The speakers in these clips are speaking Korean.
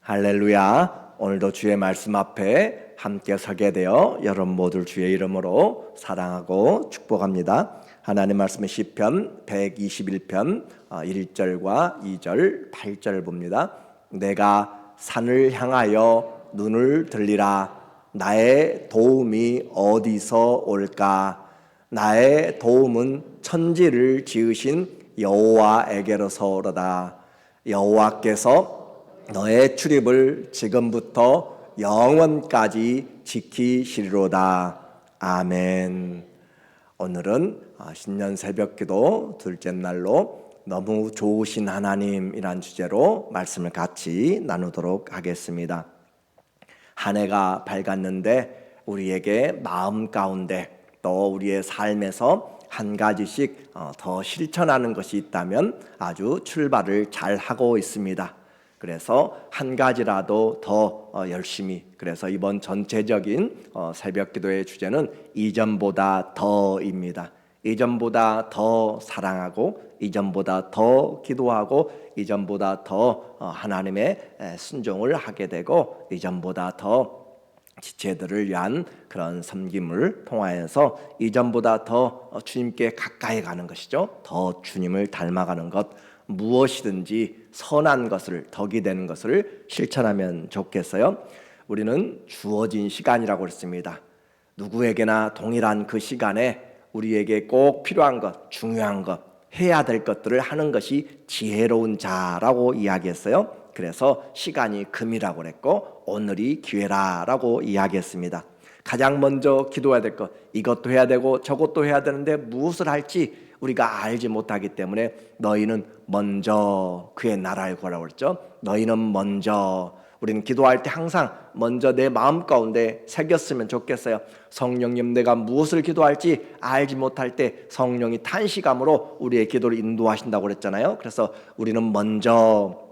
할렐루야. 오늘도 주의 말씀 앞에 함께 서게 되어 여러분 모두 주의 이름으로 사랑하고 축복합니다. 하나님 말씀은 시편 121편 1절과 2절 8절을 봅니다. 내가 산을 향하여 눈을 들리라. 나의 도움이 어디서 올까? 나의 도움은 천지를 지으신 여호와에게로서 오로다. 여호와께서 너의 출입을 지금부터 영원까지 지키시리로다. 아멘. 오늘은 신년 새벽기도 둘째 날로 너무 좋으신 하나님이란 주제로 말씀을 같이 나누도록 하겠습니다. 한 해가 밝았는데 우리에게 마음 가운데 또 우리의 삶에서 한 가지씩 더 실천하는 것이 있다면 아주 출발을 잘 하고 있습니다. 그래서 한 가지라도 더 열심히, 그래서 이번 전체적인 새벽기도의 주제는 이전보다 더입니다. 이전보다 더 사랑하고, 이전보다 더 기도하고, 이전보다 더 하나님의 순종을 하게 되고, 이전보다 더 지체들을 위한 그런 섬김을 통하여서 이전보다 더 주님께 가까이 가는 것이죠. 더 주님을 닮아가는 것, 무엇이든지 선한 것을, 덕이 되는 것을 실천하면 좋겠어요. 우리는 주어진 시간이라고 했습니다. 누구에게나 동일한 그 시간에 우리에게 꼭 필요한 것, 중요한 것, 해야 될 것들을 하는 것이 지혜로운 자라고 이야기했어요. 그래서 시간이 금이라고 그랬고 오늘이 기회라고 이야기했습니다. 가장 먼저 기도해야 될 것, 이것도 해야 되고 저것도 해야 되는데 무엇을 할지 우리가 알지 못하기 때문에 너희는 먼저 그의 나라를 구하라고 그랬죠. 너희는 먼저, 우리는 기도할 때 항상 먼저 내 마음 가운데 새겼으면 좋겠어요. 성령님, 내가 무엇을 기도할지 알지 못할 때 성령이 탄식함으로 우리의 기도를 인도하신다고 그랬잖아요. 그래서 우리는 먼저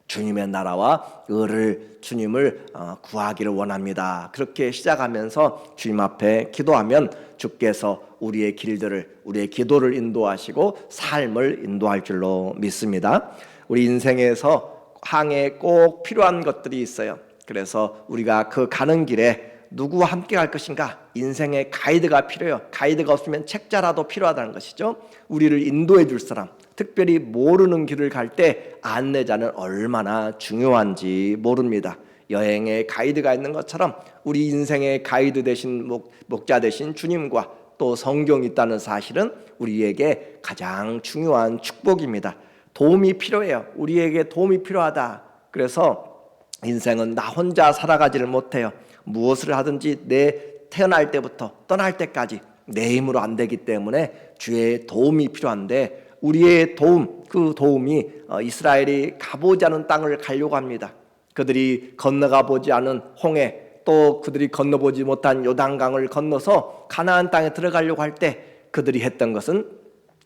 주님의 나라와 의를, 주님을 구하기를 원합니다. 그렇게 시작하면서 주님 앞에 기도하면 주께서 우리의 길들을, 우리의 기도를 인도하시고 삶을 인도할 줄로 믿습니다. 우리 인생에서 항해 꼭 필요한 것들이 있어요. 그래서 우리가 그 가는 길에 누구와 함께 갈 것인가? 인생의 가이드가 필요해요. 가이드가 없으면 책자라도 필요하다는 것이죠. 우리를 인도해 줄 사람, 특별히 모르는 길을 갈 때 안내자는 얼마나 중요한지 모릅니다. 여행에 가이드가 있는 것처럼 우리 인생의 가이드 되신 목자 되신 주님과 또 성경이 있다는 사실은 우리에게 가장 중요한 축복입니다. 도움이 필요해요. 우리에게 도움이 필요하다. 그래서 인생은 나 혼자 살아가지를 못해요. 무엇을 하든지 내 태어날 때부터 떠날 때까지 내 힘으로 안 되기 때문에 주의 도움이 필요한데, 우리의 도움, 그 도움이 이스라엘이 가보지 않은 땅을 가려고 합니다. 그들이 건너가 보지 않은 홍해, 또 그들이 건너보지 못한 요단강을 건너서 가나안 땅에 들어가려고 할 때 그들이 했던 것은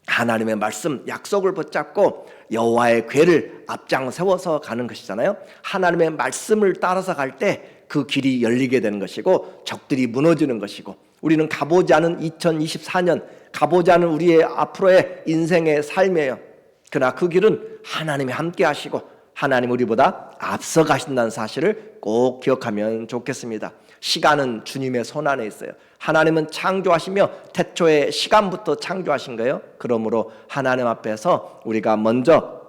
하나님의 말씀, 약속을 붙잡고 여호와의 궤를 앞장 세워서 가는 것이잖아요. 하나님의 말씀을 따라서 갈 때 그 길이 열리게 되는 것이고 적들이 무너지는 것이고, 우리는 가보지 않은 2024년, 가보지 않은 우리의 앞으로의 인생의 삶이에요. 그러나 그 길은 하나님이 함께 하시고 하나님 우리보다 앞서 가신다는 사실을 꼭 기억하면 좋겠습니다. 시간은 주님의 손 안에 있어요. 하나님은 창조하시며 태초에 시간부터 창조하신 거예요. 그러므로 하나님 앞에서 우리가 먼저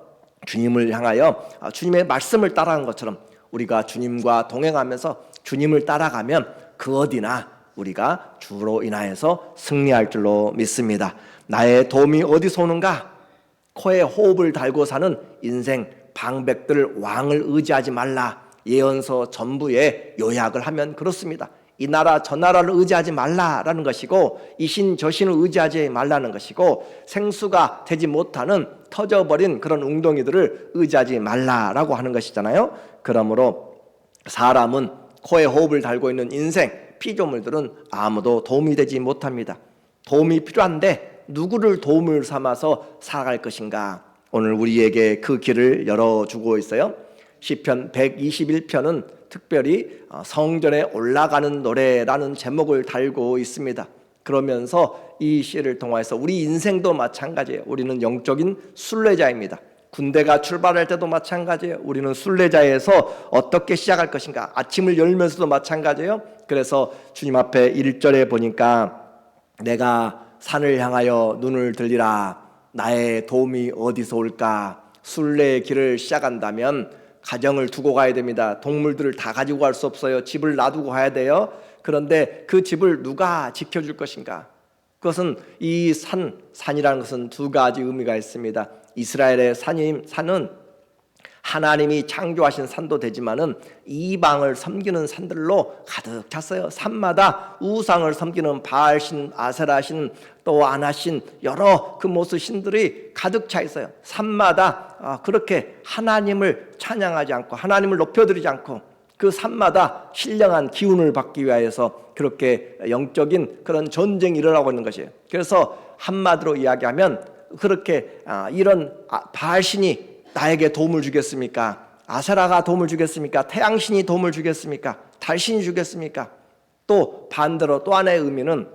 주님을 향하여 주님의 말씀을 따라간 것처럼 우리가 주님과 동행하면서 주님을 따라가면 그 어디나 우리가 주로 인하여서 승리할 줄로 믿습니다. 나의 도움이 어디서 오는가? 코에 호흡을 달고 사는 인생 방백들, 왕을 의지하지 말라. 예언서 전부에 요약을 하면 그렇습니다. 이 나라 저 나라를 의지하지 말라라는 것이고, 이신 저신을 의지하지 말라는 것이고, 생수가 되지 못하는 터져버린 그런 웅덩이들을 의지하지 말라라고 하는 것이잖아요. 그러므로 사람은 코에 호흡을 달고 있는 인생, 피조물들은 아무도 도움이 되지 못합니다. 도움이 필요한데 누구를 도움을 삼아서 살아갈 것인가? 오늘 우리에게 그 길을 열어주고 있어요. 시편 121편은 특별히 성전에 올라가는 노래라는 제목을 달고 있습니다. 그러면서 이 시를 통해서 우리 인생도 마찬가지예요. 우리는 영적인 순례자입니다. 군대가 출발할 때도 마찬가지예요. 우리는 순례자에서 어떻게 시작할 것인가. 아침을 열면서도 마찬가지예요. 그래서 주님 앞에 1절에 보니까 내가 산을 향하여 눈을 들리라. 나의 도움이 어디서 올까? 순례의 길을 시작한다면 가정을 두고 가야 됩니다. 동물들을 다 가지고 갈 수 없어요. 집을 놔두고 가야 돼요. 그런데 그 집을 누가 지켜줄 것인가? 그것은 이 산이라는 것은 두 가지 의미가 있습니다. 이스라엘의 산은 하나님이 창조하신 산도 되지만은 이방을 섬기는 산들로 가득 찼어요. 산마다 우상을 섬기는 바알신, 아세라신, 또 아나신 여러 그 모습 신들이 가득 차 있어요. 산마다 그렇게 하나님을 찬양하지 않고 하나님을 높여드리지 않고 그 산마다 신령한 기운을 받기 위하여서 그렇게 영적인 그런 전쟁이 일어나고 있는 것이에요. 그래서 한마디로 이야기하면 그렇게 이런 바알신이 나에게 도움을 주겠습니까? 아세라가 도움을 주겠습니까? 태양신이 도움을 주겠습니까? 달신이 주겠습니까? 또 반대로 또 하나의 의미는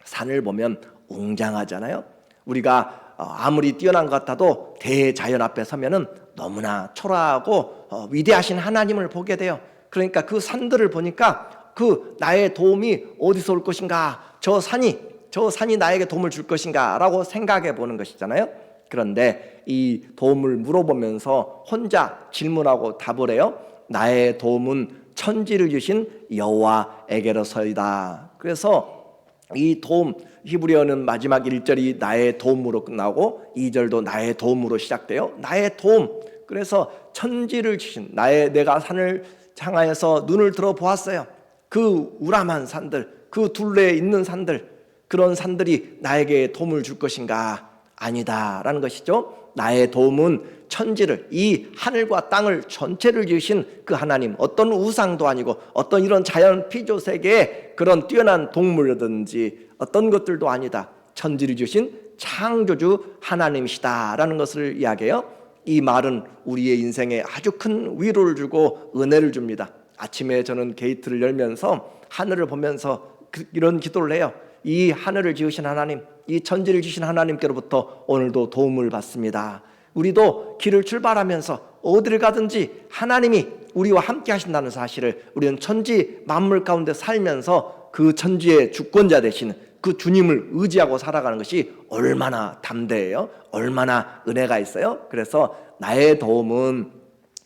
산을 보면 웅장하잖아요. 우리가 아무리 뛰어난 것 같아도 대자연 앞에 서면은 너무나 초라하고 위대하신 하나님을 보게 돼요. 그러니까 그 산들을 보니까 그 나의 도움이 어디서 올 것인가? 저 산이 나에게 도움을 줄 것인가? 라고 생각해 보는 것이잖아요. 그런데 이 도움을 물어보면서 혼자 질문하고 답을 해요. 나의 도움은 천지를 주신 여호와에게로서이다. 그래서 이 도움, 히브리어는 마지막 1절이 나의 도움으로 끝나고 2절도 나의 도움으로 시작돼요. 나의 도움. 그래서 천지를 주신 내가 산을 향하여서 눈을 들어 보았어요. 그 우람한 산들, 그 둘레에 있는 산들, 그런 산들이 나에게 도움을 줄 것인가? 아니다라는 것이죠. 나의 도움은 천지를, 이 하늘과 땅을 전체를 지으신 그 하나님, 어떤 우상도 아니고 어떤 이런 자연 피조 세계의 그런 뛰어난 동물이든지 어떤 것들도 아니다. 천지를 지으신 창조주 하나님이시다라는 것을 이야기해요. 이 말은 우리의 인생에 아주 큰 위로를 주고 은혜를 줍니다. 아침에 저는 게이트를 열면서 하늘을 보면서 이런 기도를 해요. 이 하늘을 지으신 하나님, 이 천지를 지으신 하나님께로부터 오늘도 도움을 받습니다. 우리도 길을 출발하면서 어디를 가든지 하나님이 우리와 함께 하신다는 사실을, 우리는 천지 만물 가운데 살면서 그 천지의 주권자 되시는 그 주님을 의지하고 살아가는 것이 얼마나 담대해요. 얼마나 은혜가 있어요. 그래서 나의 도움은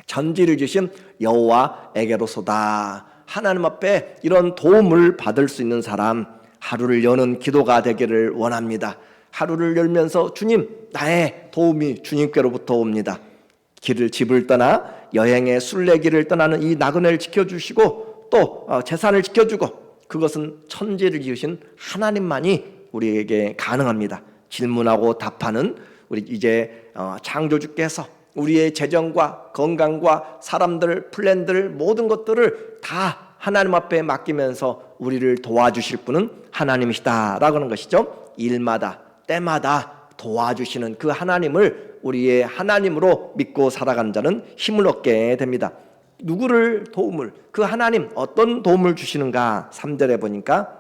천지를 지으신 여호와에게로소다. 하나님 앞에 이런 도움을 받을 수 있는 사람, 하루를 여는 기도가 되기를 원합니다. 하루를 열면서 주님, 나의 도움이 주님께로부터 옵니다. 집을 떠나 여행의 순례길을 떠나는 이 나그네를 지켜주시고 또 재산을 지켜주고, 그것은 천지를 지으신 하나님만이 우리에게 가능합니다. 질문하고 답하는 우리 이제 창조주께서 우리의 재정과 건강과 사람들, 플랜들, 모든 것들을 다 하나님 앞에 맡기면서 우리를 도와주실 분은 하나님이시다라고 하는 것이죠. 일마다 때마다 도와주시는 그 하나님을 우리의 하나님으로 믿고 살아가는 자는 힘을 얻게 됩니다. 누구를 도움을, 그 하나님 어떤 도움을 주시는가? 3절에 보니까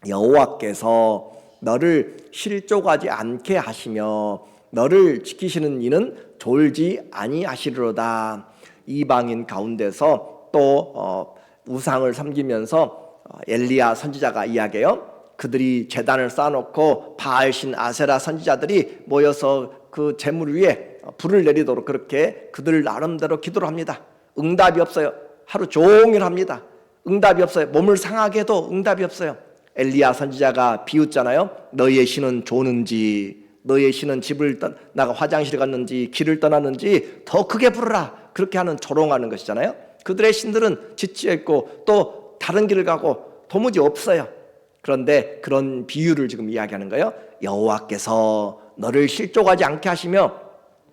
여호와께서 너를 실족하지 않게 하시며 너를 지키시는 이는 졸지 아니하시리로다. 이방인 가운데서 또 우상을 섬기면서 엘리야 선지자가 이야기해요. 그들이 제단을 쌓아놓고 바알신 아세라 선지자들이 모여서 그 제물 위에 불을 내리도록 그렇게 그들 나름대로 기도를 합니다. 응답이 없어요. 하루 종일 합니다. 응답이 없어요. 몸을 상하게 해도 응답이 없어요. 엘리야 선지자가 비웃잖아요. 너희의 신은 조는지, 너희의 신은 집을 나가 화장실에 갔는지 길을 떠났는지 더 크게 부르라. 그렇게 하는 조롱하는 것이잖아요. 그들의 신들은 지치어 있고 또 다른 길을 가고 도무지 없어요. 그런데 그런 비유를 지금 이야기하는 거예요. 여호와께서 너를 실족하지 않게 하시며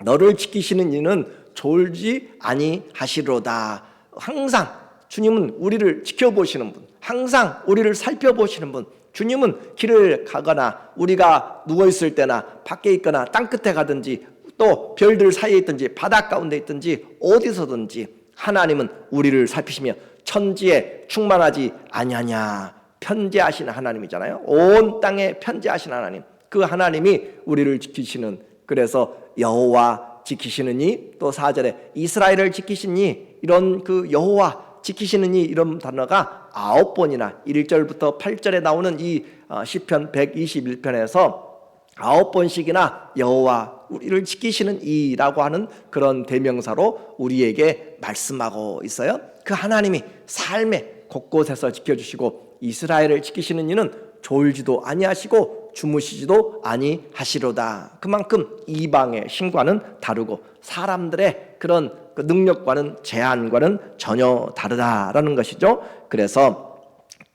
너를 지키시는 이는 졸지 아니하시리로다. 항상 주님은 우리를 지켜보시는 분, 항상 우리를 살펴보시는 분. 주님은 길을 가거나 우리가 누워있을 때나 밖에 있거나 땅끝에 가든지 또 별들 사이에 있든지 바닷 가운데 있든지 어디서든지 하나님은 우리를 살피시며 천지에 충만하지 아니하냐. 편재하시는 하나님이잖아요. 온 땅에 편재하시는 하나님, 그 하나님이 우리를 지키시는, 그래서 여호와 지키시느니, 또 4절에 이스라엘을 지키시니, 이런 그 여호와 지키시느니 이런 단어가 9번이나 1절부터 8절에 나오는 이 시편 121편에서 9번씩이나 여호와 우리를 지키시는 이라고 하는 그런 대명사로 우리에게 말씀하고 있어요. 그 하나님이 삶의 곳곳에서 지켜주시고 이스라엘을 지키시는 이는 졸지도 아니하시고 주무시지도 아니하시로다. 그만큼 이방의 신과는 다르고 사람들의 그런 그 능력과는 제한과는 전혀 다르다라는 것이죠. 그래서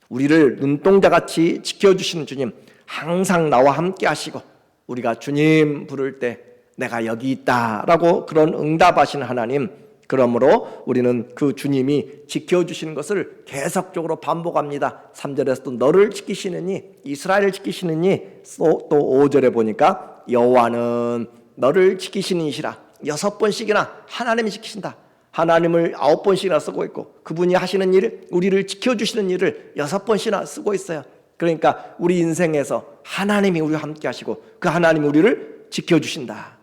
우리를 눈동자같이 지켜주시는 주님, 항상 나와 함께 하시고 우리가 주님 부를 때 내가 여기 있다라고 그런 응답하시는 하나님, 그러므로 우리는 그 주님이 지켜주시는 것을 계속적으로 반복합니다. 3절에서도 너를 지키시느니, 이스라엘을 지키시느니, 또 5절에 보니까 여호와는 너를 지키시는 이시라. 6번씩이나 하나님이 지키신다. 하나님을 9번씩이나 쓰고 있고 그분이 하시는 일, 우리를 지켜주시는 일을 6번씩이나 쓰고 있어요. 그러니까 우리 인생에서 하나님이 우리와 함께 하시고 그 하나님이 우리를 지켜주신다.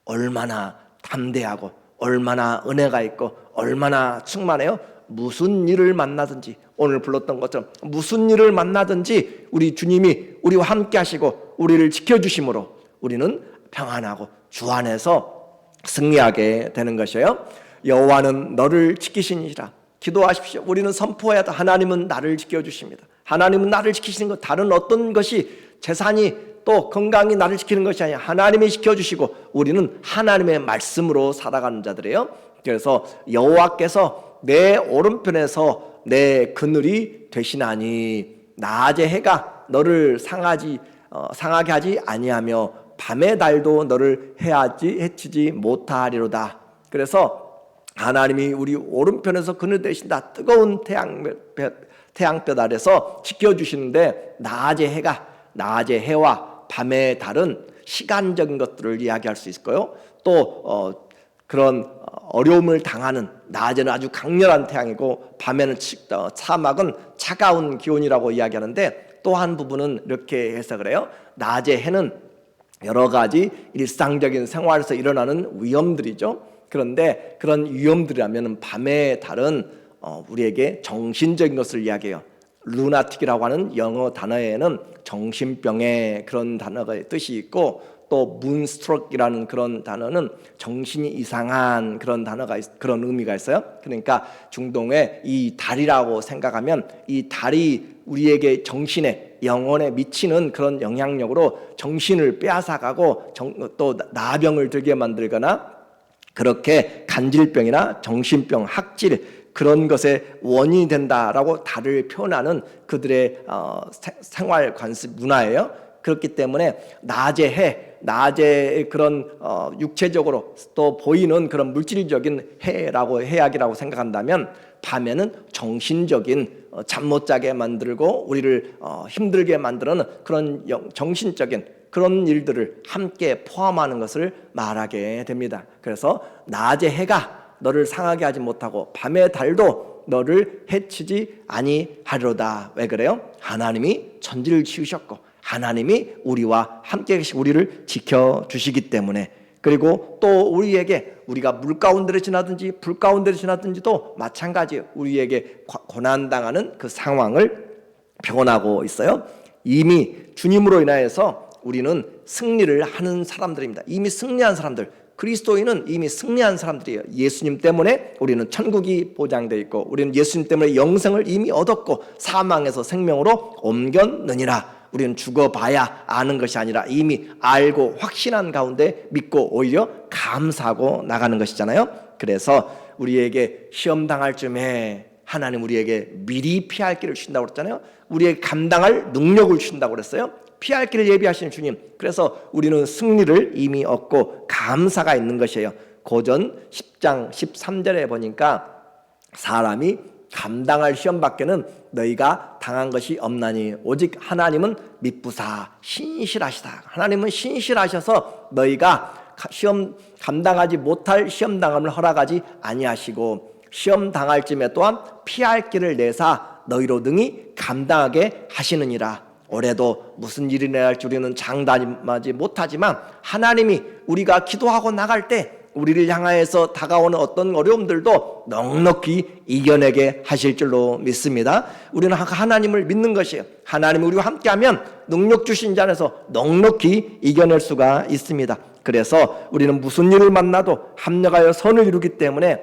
얼마나 담대하고 얼마나 은혜가 있고 얼마나 충만해요. 무슨 일을 만나든지, 오늘 불렀던 것처럼 무슨 일을 만나든지 우리 주님이 우리와 함께 하시고 우리를 지켜주심으로 우리는 평안하고 주 안에서 승리하게 되는 것이에요. 여호와는 너를 지키시니라. 기도하십시오. 우리는 선포해야 돼. 하나님은 나를 지켜주십니다. 하나님은 나를 지키시는 것, 다른 어떤 것이 재산이 또 건강이 나를 지키는 것이 아니라 하나님이 지켜주시고 우리는 하나님의 말씀으로 살아가는 자들이에요. 그래서 여호와께서 내 오른편에서 내 그늘이 되시나니 낮의 해가 너를 상하게 하지 아니하며 밤의 달도 너를 해치지 못하리로다. 그래서 하나님이 우리 오른편에서 그늘 되신다. 뜨거운 태양볕 아래서 지켜주시는데 낮의 해와 밤의 달은 시간적인 것들을 이야기할 수 있고요. 또 그런 어려움을 당하는, 낮에는 아주 강렬한 태양이고 밤에는 사막은 차가운 기온이라고 이야기하는데, 또 한 부분은 이렇게 해석을 해요. 낮의 해는 여러 가지 일상적인 생활에서 일어나는 위험들이죠. 그런데 그런 위험들이라면 밤의 달은 우리에게 정신적인 것을 이야기해요. 루나틱이라고 하는 영어 단어에는 정신병의 그런 단어가 뜻이 있고, 또 문스트로크라는 그런 단어는 정신이 이상한 그런 그런 의미가 있어요. 그러니까 중동의 이 달이라고 생각하면 이 달이 우리에게 정신에, 영혼에 미치는 그런 영향력으로 정신을 빼앗아가고 또 나병을 들게 만들거나 그렇게 간질병이나 정신병, 학질 그런 것의 원인이 된다라고 달을 표현하는 그들의 생활 관습 문화예요. 그렇기 때문에 낮에 그런 육체적으로 또 보이는 그런 물질적인 해악이라고 생각한다면, 밤에는 정신적인 잠 못 자게 만들고 우리를 힘들게 만드는 그런 정신적인 그런 일들을 함께 포함하는 것을 말하게 됩니다. 그래서 낮의 해가 너를 상하게 하지 못하고 밤의 달도 너를 해치지 아니하리로다. 왜 그래요? 하나님이 천지를 지으셨고 하나님이 우리와 함께 계시고 우리를 지켜주시기 때문에. 그리고 또 우리가 물 가운데를 지나든지 불 가운데를 지나든지도 마찬가지예요. 우리에게 고난당하는 그 상황을 표현하고 있어요. 이미 주님으로 인하여서 우리는 승리를 하는 사람들입니다. 이미 승리한 사람들, 그리스도인은 이미 승리한 사람들이에요. 예수님 때문에 우리는 천국이 보장되어 있고 우리는 예수님 때문에 영생을 이미 얻었고 사망에서 생명으로 옮겼느니라. 우리는 죽어봐야 아는 것이 아니라 이미 알고 확신한 가운데 믿고 오히려 감사하고 나가는 것이잖아요. 그래서 우리에게 시험 당할 쯤에 하나님 우리에게 미리 피할 길을 주신다고 그랬잖아요. 우리에게 감당할 능력을 주신다고 그랬어요. 피할 길을 예비하시는 주님. 그래서 우리는 승리를 이미 얻고 감사가 있는 것이에요. 고전 10장 13절에 보니까 사람이 감당할 시험밖에는 너희가 당한 것이 없나니 오직 하나님은 미쁘사 신실하시다. 하나님은 신실하셔서 너희가 시험 감당하지 못할 시험 당함을 허락하지 아니하시고 시험 당할 쯤에 또한 피할 길을 내사 너희로 능히 감당하게 하시느니라. 올해도 무슨 일이 일어날지 우리는 장담하지 못하지만 하나님이 우리가 기도하고 나갈 때 우리를 향하여서 다가오는 어떤 어려움들도 넉넉히 이겨내게 하실 줄로 믿습니다. 우리는 하나님을 믿는 것이에요. 하나님이 우리와 함께하면 능력 주신 자 안에서 넉넉히 이겨낼 수가 있습니다. 그래서 우리는 무슨 일을 만나도 합력하여 선을 이루기 때문에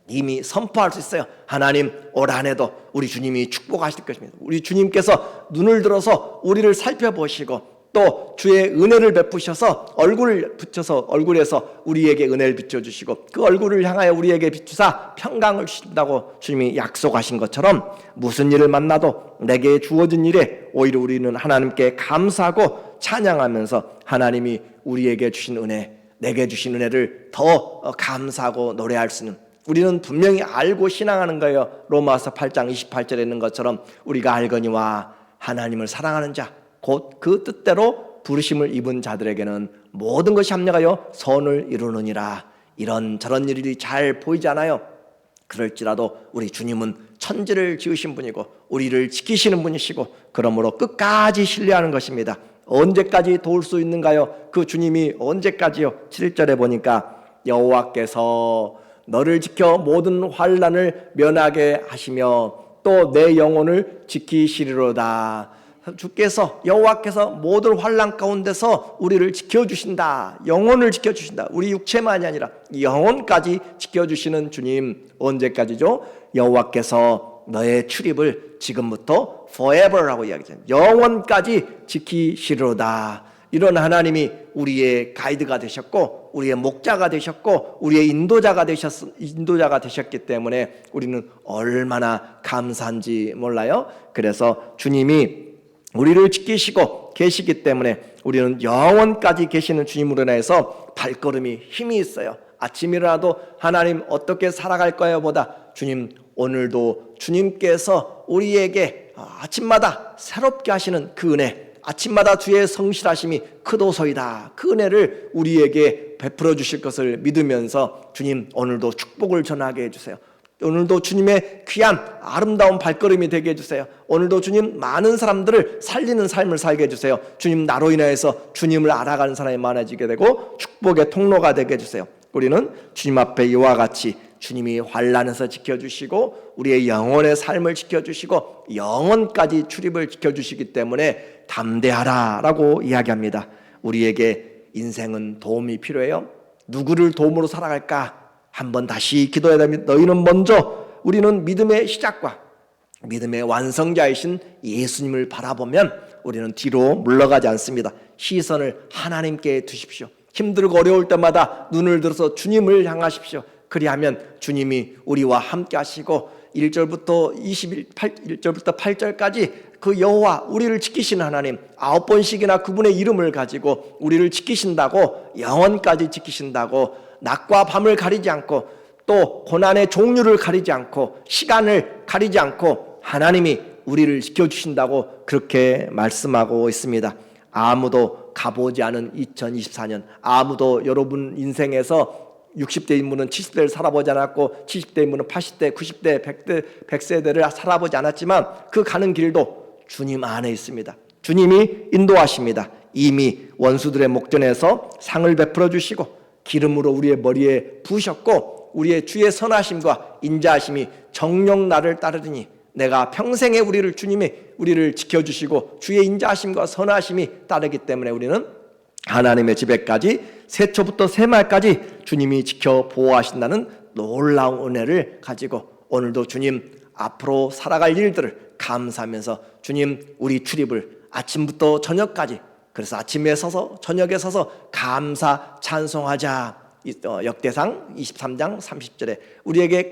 이미 선포할 수 있어요. 하나님, 올 한해도 우리 주님이 축복하실 것입니다. 우리 주님께서 눈을 들어서 우리를 살펴보시고 또 주의 은혜를 베푸셔서 얼굴을 붙여서 얼굴에서 우리에게 은혜를 비춰주시고 그 얼굴을 향하여 우리에게 비추사 평강을 주신다고 주님이 약속하신 것처럼 무슨 일을 만나도 내게 주어진 일에 오히려 우리는 하나님께 감사하고 찬양하면서 하나님이 우리에게 주신 은혜, 내게 주신 은혜를 더 감사하고 노래할 수 있는, 우리는 분명히 알고 신앙하는 거예요. 로마서 8장 28절에 있는 것처럼 우리가 알거니와 하나님을 사랑하는 자 곧 그 뜻대로 부르심을 입은 자들에게는 모든 것이 합력하여 선을 이루느니라. 이런저런 일이 잘 보이지 않아요. 그럴지라도 우리 주님은 천지를 지으신 분이고 우리를 지키시는 분이시고 그러므로 끝까지 신뢰하는 것입니다. 언제까지 도울 수 있는가요? 그 주님이 언제까지요? 7절에 보니까 여호와께서 너를 지켜 모든 환난을 면하게 하시며 또 내 영혼을 지키시리로다. 주께서 여호와께서 모든 환난 가운데서 우리를 지켜주신다. 영혼을 지켜주신다. 우리 육체만이 아니라 영혼까지 지켜주시는 주님. 언제까지죠? 여호와께서 너의 출입을 지금부터 forever라고 이야기합니다. 영원까지 지키시리로다. 이런 하나님이 우리의 가이드가 되셨고 우리의 목자가 되셨고 우리의 인도자가 되셨기 때문에 우리는 얼마나 감사한지 몰라요. 그래서 주님이 우리를 지키시고 계시기 때문에 우리는 영원까지 계시는 주님으로 인해서 발걸음이 힘이 있어요. 아침 일어나도 하나님 어떻게 살아갈 거예요 보다 주님 오늘도 주님께서 우리에게 아침마다 새롭게 하시는 그 은혜, 아침마다 주의 성실하심이 크도소이다. 그 은혜를 우리에게 베풀어 주실 것을 믿으면서 주님 오늘도 축복을 전하게 해주세요. 오늘도 주님의 귀한 아름다운 발걸음이 되게 해주세요. 오늘도 주님 많은 사람들을 살리는 삶을 살게 해주세요. 주님 나로 인하여서 주님을 알아가는 사람이 많아지게 되고 축복의 통로가 되게 해주세요. 우리는 주님 앞에 이와 같이 주님이 환난에서 지켜주시고 우리의 영혼의 삶을 지켜주시고 영원까지 출입을 지켜주시기 때문에 담대하라라고 이야기합니다. 우리에게 인생은 도움이 필요해요. 누구를 도움으로 살아갈까? 한번 다시 기도해야 됩니다. 너희는 먼저 우리는 믿음의 시작과 믿음의 완성자이신 예수님을 바라보면 우리는 뒤로 물러가지 않습니다. 시선을 하나님께 두십시오. 힘들고 어려울 때마다 눈을 들어서 주님을 향하십시오. 그리하면 주님이 우리와 함께 하시고 1절부터 8절까지 그 여호와 우리를 지키시는 하나님 9번씩이나 그분의 이름을 가지고 우리를 지키신다고, 영원까지 지키신다고, 낮과 밤을 가리지 않고 또 고난의 종류를 가리지 않고 시간을 가리지 않고 하나님이 우리를 지켜주신다고 그렇게 말씀하고 있습니다. 아무도 가보지 않은 2024년, 아무도 여러분 인생에서 60대 인물은 70대를 살아보지 않았고 70대 인물은 80대, 90대, 100세대를 살아보지 않았지만 그 가는 길도 주님 안에 있습니다. 주님이 인도하십니다. 이미 원수들의 목전에서 상을 베풀어 주시고 기름으로 우리의 머리에 부으셨고 우리의 주의 선하심과 인자하심이 정녕 나를 따르리니 내가 평생에 주님이 우리를 지켜주시고 주의 인자하심과 선하심이 따르기 때문에 우리는 하나님의 집에까지 새초부터 새말까지 주님이 지켜 보호하신다는 놀라운 은혜를 가지고 오늘도 주님 앞으로 살아갈 일들을 감사하면서 주님 우리 출입을 아침부터 저녁까지, 그래서 아침에 서서 저녁에 서서 감사 찬송하자. 역대상 23장 30절에 우리에게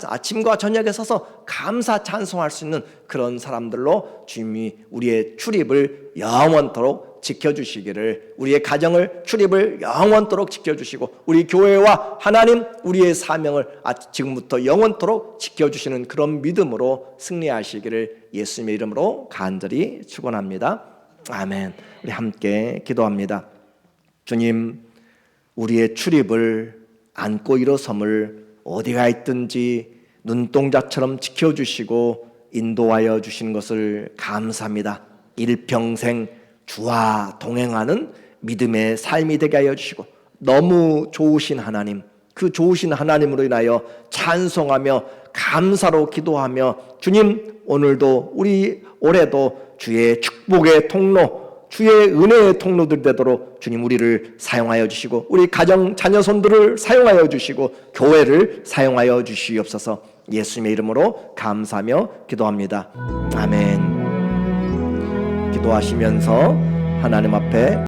아침과 저녁에 서서 감사 찬송할 수 있는 그런 사람들로 주님이 우리의 출입을 영원토록 지켜주시기를, 우리의 가정을 출입을 영원토록 지켜주시고 우리 교회와 하나님 우리의 사명을 지금부터 영원토록 지켜주시는 그런 믿음으로 승리하시기를 예수님의 이름으로 간절히 축원합니다. 아멘. 우리 함께 기도합니다. 주님, 우리의 출입을 안고 일어섬을 어디가 있든지 눈동자처럼 지켜주시고 인도하여 주신 것을 감사합니다. 일평생 주와 동행하는 믿음의 삶이 되게 하여 주시고 너무 좋으신 하나님, 그 좋으신 하나님으로 인하여 찬송하며 감사로 기도하며, 주님 오늘도 우리 올해도 주의 축복의 통로, 주의 은혜의 통로들 되도록 주님 우리를 사용하여 주시고, 우리 가정 자녀손들을 사용하여 주시고, 교회를 사용하여 주시옵소서. 예수님의 이름으로 감사하며 기도합니다. 아멘. 기도하시면서 하나님 앞에